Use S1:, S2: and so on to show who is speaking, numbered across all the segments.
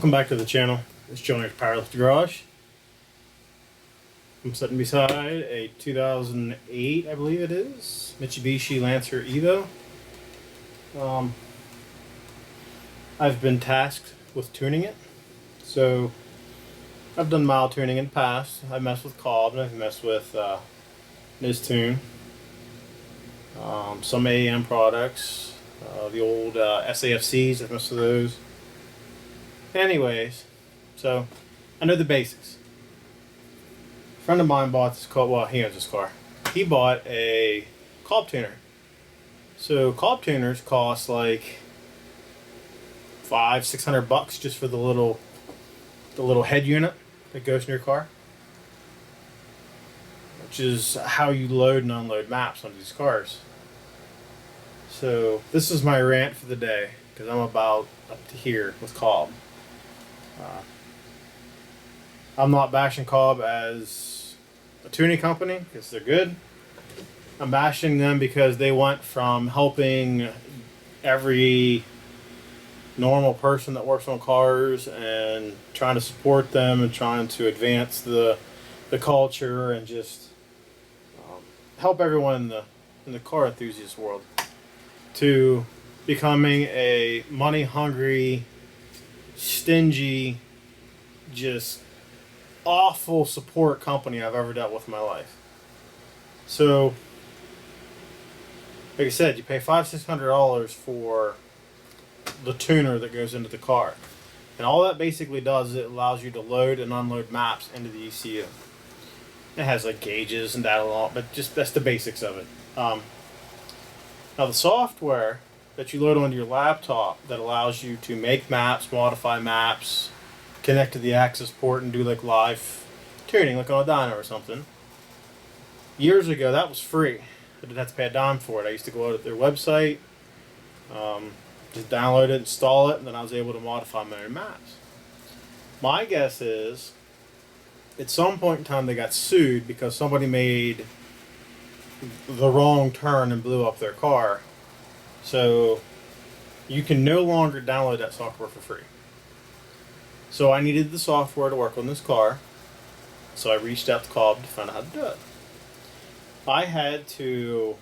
S1: Welcome back to the channel. It's Johnny's Powerlift Garage. I'm sitting beside a 2008, I believe it is, Mitsubishi Lancer Evo. I've been tasked with tuning it. So I've done mild tuning in the past. I've messed with Cobb and I've messed with Tune. Some AEM products, the old SAFCs, I've messed with those. Anyways, so I know the basics. A friend of mine bought this car. Well, he owns this car. He bought a Cobb tuner. So Cobb tuners cost like $500-600 just for the little head unit that goes in your car, which is how you load and unload maps on these cars. So this is my rant for the day because I'm about up to here with Cobb. I'm not bashing Cobb as a tuning company because they're good. I'm bashing them because they went from helping every normal person that works on cars and trying to support them and trying to advance the culture and just help everyone in the car enthusiast world, to becoming a money hungry, stingy, just awful support company I've ever dealt with in my life. So, like I said, you pay $500-600 for the tuner that goes into the car, and all that basically does is it allows you to load and unload maps into the ECU. It has like gauges and data log, but just that's the basics of it. Now the software that you load onto your laptop that allows you to make maps, modify maps, connect to the access port and do like live tuning like on a dyno or something. Years ago that was free. I didn't have to pay a dime for it. I used to go out at their website, just download it, install it, and then I was able to modify my own maps. My guess is at some point in time they got sued because somebody made the wrong turn and blew up their car. So you can no longer download that software for free. So I needed the software to work on this car. So I reached out to Cobb to find out how to do it. I had to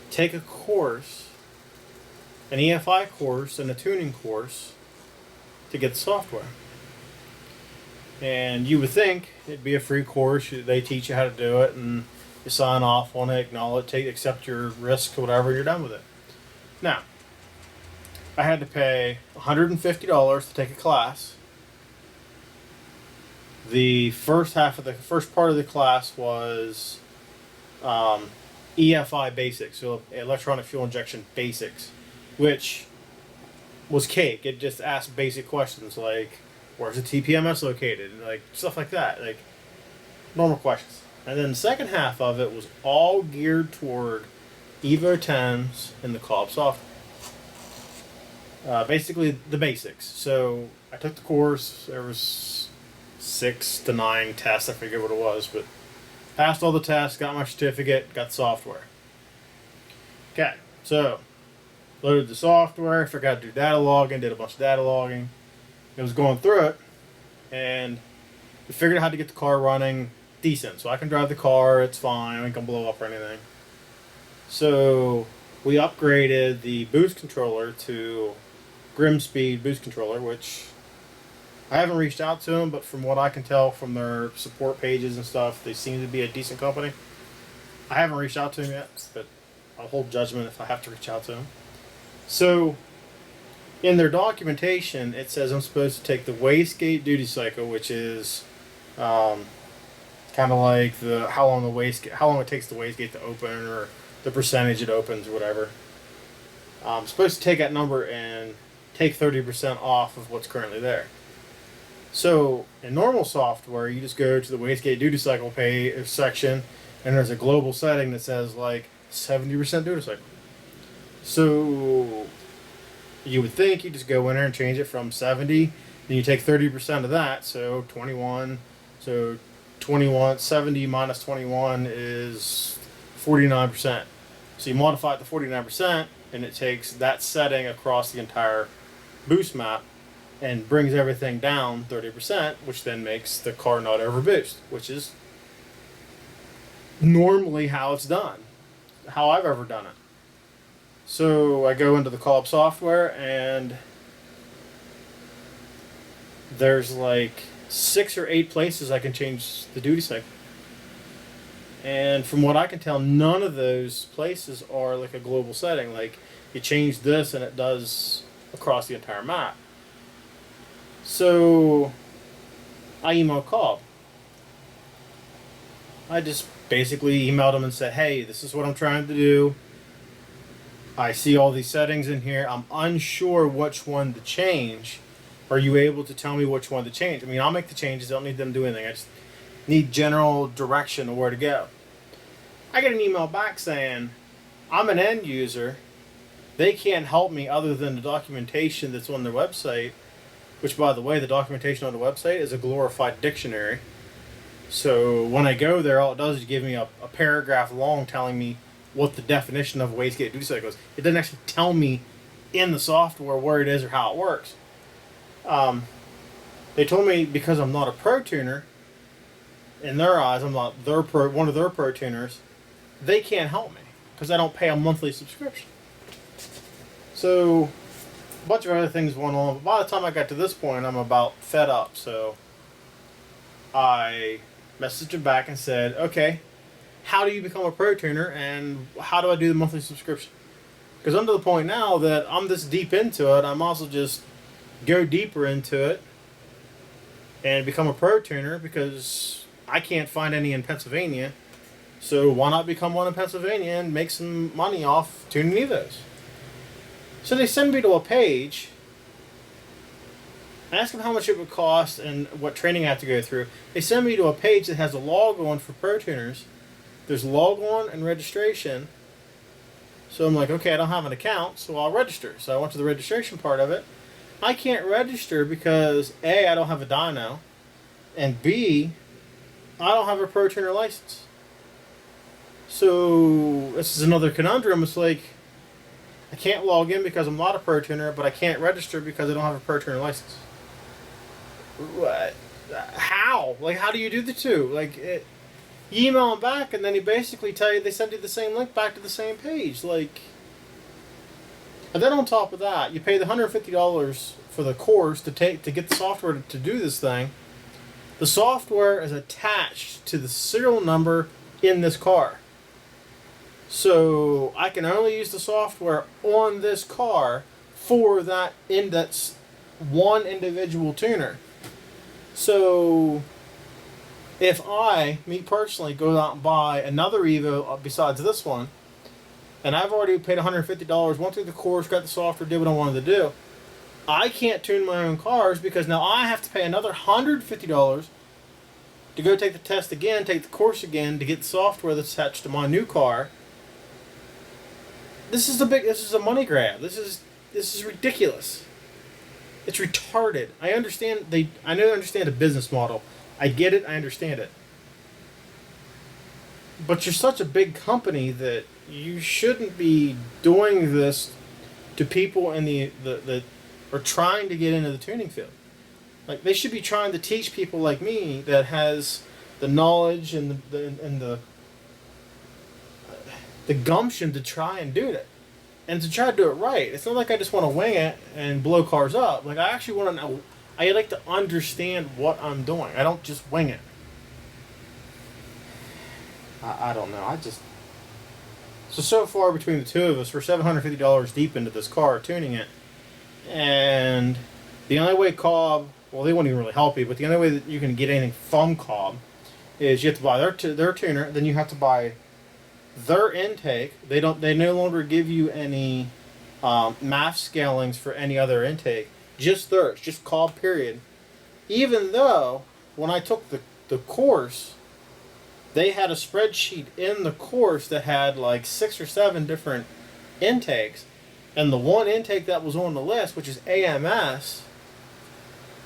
S1: take a course, an EFI course and a tuning course to get the software. And you would think it'd be a free course. They teach you how to do it and you sign off on it, acknowledge it, accept your risk, whatever, you're done with it. Now, I had to pay $150 to take a class. The first part of the class was EFI basics, so electronic fuel injection basics, which was cake. It just asked basic questions like, where's the TPMS located? And like stuff like that, like normal questions. And then the second half of it was all geared toward Evo 10s and the Cobb software. Basically the basics. So I took the course. There was 6 to 9 tests. I forget what it was, but passed all the tests, got my certificate, got the software. Okay, so loaded the software, forgot to do data logging, did a bunch of data logging. I was going through it, and we figured out how to get the car running decent. So I can drive the car, it's fine, I can blow up or anything. So we upgraded the boost controller to Grim Speed boost controller, which I haven't reached out to them, but from what I can tell from their support pages and stuff, they seem to be a decent company. I haven't reached out to them yet, but I'll hold judgment if I have to reach out to them. So in their documentation, it says I'm supposed to take the wastegate duty cycle, which is kind of like how long it takes the wastegate to open, or the percentage it opens, or whatever. I'm supposed to take that number and take 30% off of what's currently there. So in normal software, you just go to the wastegate duty cycle section, and there's a global setting that says like 70% duty cycle. So you would think you just go in there and change it from 70, then you take 30% of that, so 21. So 70 minus 21 is 49%. So you modify it to 49%, and it takes that setting across the entire boost map and brings everything down 30%, which then makes the car not overboost, which is normally how it's done, how I've ever done it. So I go into the Cobb software, and there's like 6 or 8 places I can change the duty cycle. And from what I can tell, none of those places are like a global setting. Like, you change this and it does across the entire map. So I emailed Cobb. I just basically emailed him and said, hey, this is what I'm trying to do. I see all these settings in here. I'm unsure which one to change. Are you able to tell me which one to change? I mean, I'll make the changes. I don't need them to do anything. I just need general direction of where to go. I get an email back saying, I'm an end user. They can't help me other than the documentation that's on their website, which, by the way, the documentation on the website is a glorified dictionary. So when I go there, all it does is give me a paragraph long telling me what the definition of wastegate duty cycle is. It doesn't actually tell me in the software where it is or how it works. They told me because I'm not a pro tuner, in their eyes, I'm not one of their pro tuners, they can't help me because I don't pay a monthly subscription. So a bunch of other things went on, but by the time I got to this point, I'm about fed up. So I messaged him back and said, okay, how do you become a pro tuner and how do I do the monthly subscription? Because I'm to the point now that I'm this deep into it, I'm also just go deeper into it and become a pro tuner because I can't find any in Pennsylvania. So why not become one in Pennsylvania and make some money off tuning Evos? So they send me to a page. I ask them how much it would cost and what training I have to go through. They send me to a page that has a log on for pro tuners. There's log on and registration. So I'm like, okay, I don't have an account, so I'll register. So I went to the registration part of it. I can't register because A, I don't have a dyno, and B, I don't have a pro tuner license. So this is another conundrum. It's like, I can't log in because I'm not a pro tuner, but I can't register because I don't have a pro tuner license. What? How? Like, how do you do the two? Like, you email them back, and then he basically tell you they send you the same link back to the same page. Like, and then on top of that, you pay the $150 for the course to get the software to do this thing. The software is attached to the serial number in this car. So I can only use the software on this car for that index one individual tuner. So if I, me personally, go out and buy another Evo besides this one, and I've already paid $150, went through the course, got the software, did what I wanted to do, I can't tune my own cars because now I have to pay another $150 to go take the test again, take the course again, to get the software that's attached to my new car. This is a money grab. This is ridiculous. It's retarded. I understand they understand the business model. I get it, I understand it. But you're such a big company that you shouldn't be doing this to people in the are trying to get into the tuning field. Like, they should be trying to teach people like me that has the knowledge and the gumption to try and do it. And to try to do it right. It's not like I just want to wing it and blow cars up. Like, I actually want to know, I like to understand what I'm doing. I don't just wing it. I don't know. So far between the two of us, we're $750 deep into this car, tuning it. And the only way Cobb, well, they won't even really help you, but the only way that you can get anything from Cobb is you have to buy their tuner, then you have to buy their intake. They no longer give you any MAF scalings for any other intake. Just theirs, just Cobb, period. Even though, when I took the course, they had a spreadsheet in the course that had like 6 or 7 different intakes. And the one intake that was on the list, which is AMS,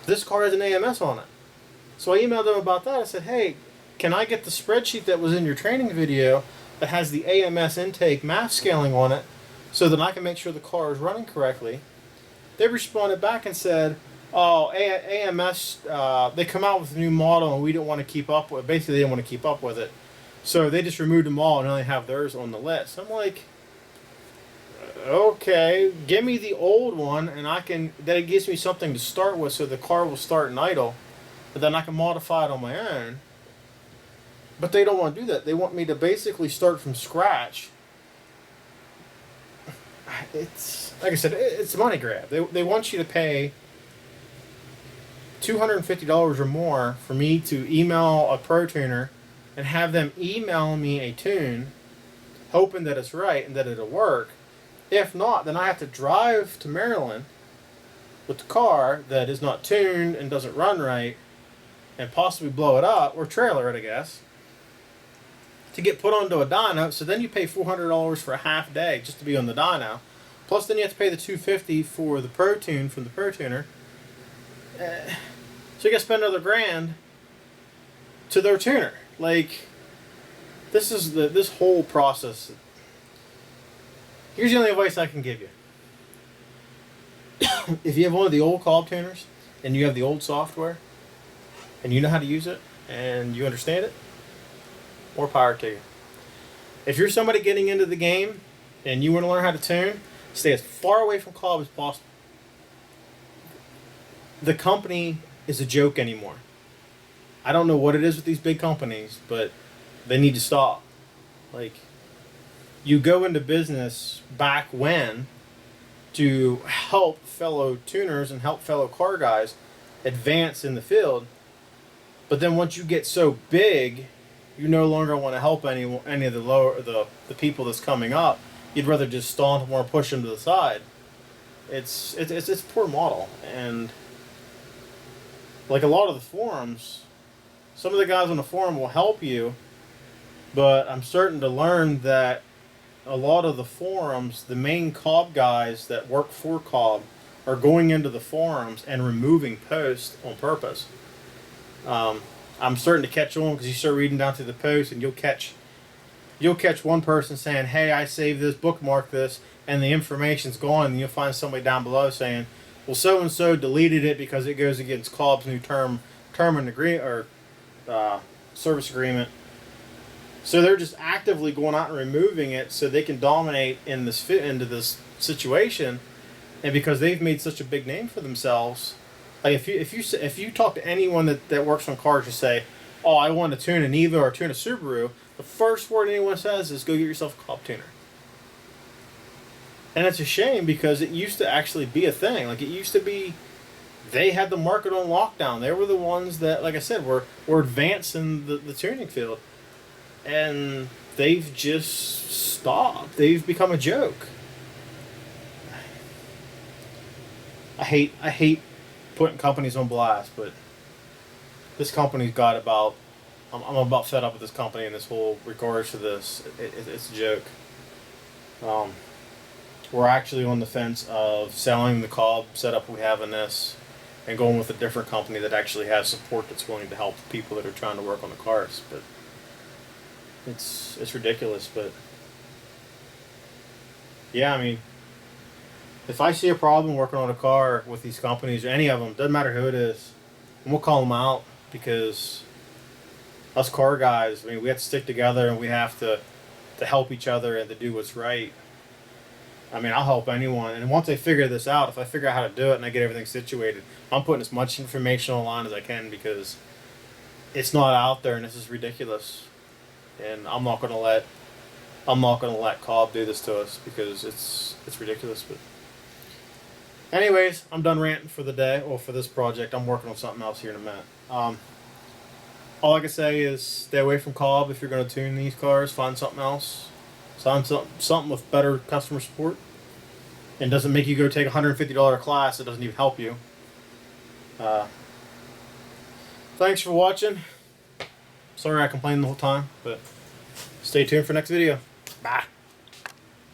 S1: this car has an AMS on it. So I emailed them about that. I said, hey, can I get the spreadsheet that was in your training video that has the AMS intake MAF scaling on it so that I can make sure the car is running correctly? They responded back and said, "Oh, AMS, they come out with a new model and we didn't want to keep up with. Basically, they didn't want to keep up with it, so they just removed them all and only have theirs on the list." I'm like, okay, give me the old one, and I can. Then it gives me something to start with, so the car will start and idle, but then I can modify it on my own. But they don't want to do that. They want me to basically start from scratch. It's like I said, it's a money grab. They want you to pay $250 or more for me to email a pro tuner and have them email me a tune, hoping that it's right and that it'll work. If not, then I have to drive to Maryland with the car that is not tuned and doesn't run right, and possibly blow it up, or trailer it, I guess, to get put onto a dyno. So then you pay $400 for a half day just to be on the dyno. Plus then you have to pay the $250 for the Pro Tune from the Pro Tuner. So you got to spend another $1,000 to their tuner. Like, this whole process. Here's the only advice I can give you. If you have one of the old Cobb tuners and you have the old software and you know how to use it and you understand it, more power to you. If you're somebody getting into the game and you want to learn how to tune, stay as far away from Cobb as possible. The company is a joke anymore. I don't know what it is with these big companies, but they need to stop. Like, you go into business back when to help fellow tuners and help fellow car guys advance in the field, but then once you get so big, you no longer want to help any of the people that's coming up. You'd rather just stomp them or push them to the side. It's a poor model, and like a lot of the forums, some of the guys on the forum will help you, but I'm starting to learn that a lot of the forums, the main Cobb guys that work for Cobb, are going into the forums and removing posts on purpose. I'm starting to catch on because you start reading down through the posts, and you'll catch one person saying, "Hey, I saved this, bookmark this," and the information's gone, and you'll find somebody down below saying, "Well, so and so deleted it because it goes against Cobb's new term and service agreement." So they're just actively going out and removing it so they can dominate into this situation, and because they've made such a big name for themselves. Like if you talk to anyone that works on cars, you say, "Oh, I want to tune an Evo or tune a Subaru," the first word anyone says is, "Go get yourself a Cobb tuner." And it's a shame because it used to actually be a thing. Like, it used to be, they had the market on lockdown. They were the ones that, like I said, were advancing the tuning field. And they've just stopped. They've become a joke. I hate putting companies on blast, but this company's got about, I'm about fed up with this company and this whole regards to this. It's a joke. We're actually on the fence of selling the Cobb setup we have in this and going with a different company that actually has support that's willing to help the people that are trying to work on the cars. But it's ridiculous. But yeah, I mean, if I see a problem working on a car with these companies or any of them, doesn't matter who it is, and we'll call them out, because us car guys, I mean, we have to stick together and we have to help each other and to do what's right. I mean, I'll help anyone, and once I figure this out, if I figure out how to do it and I get everything situated, I'm putting as much information online as I can, because it's not out there and this is ridiculous. And I'm not gonna let Cobb do this to us, because it's ridiculous. But anyways, I'm done ranting for the day, or for this project. I'm working on something else here in a minute. All I can say is stay away from Cobb if you're going to tune these cars. Find something else. Find something with better customer support. And doesn't make you go take a $150 class. It doesn't even help you. Thanks for watching. Sorry I complained the whole time, but stay tuned for next video. Bye.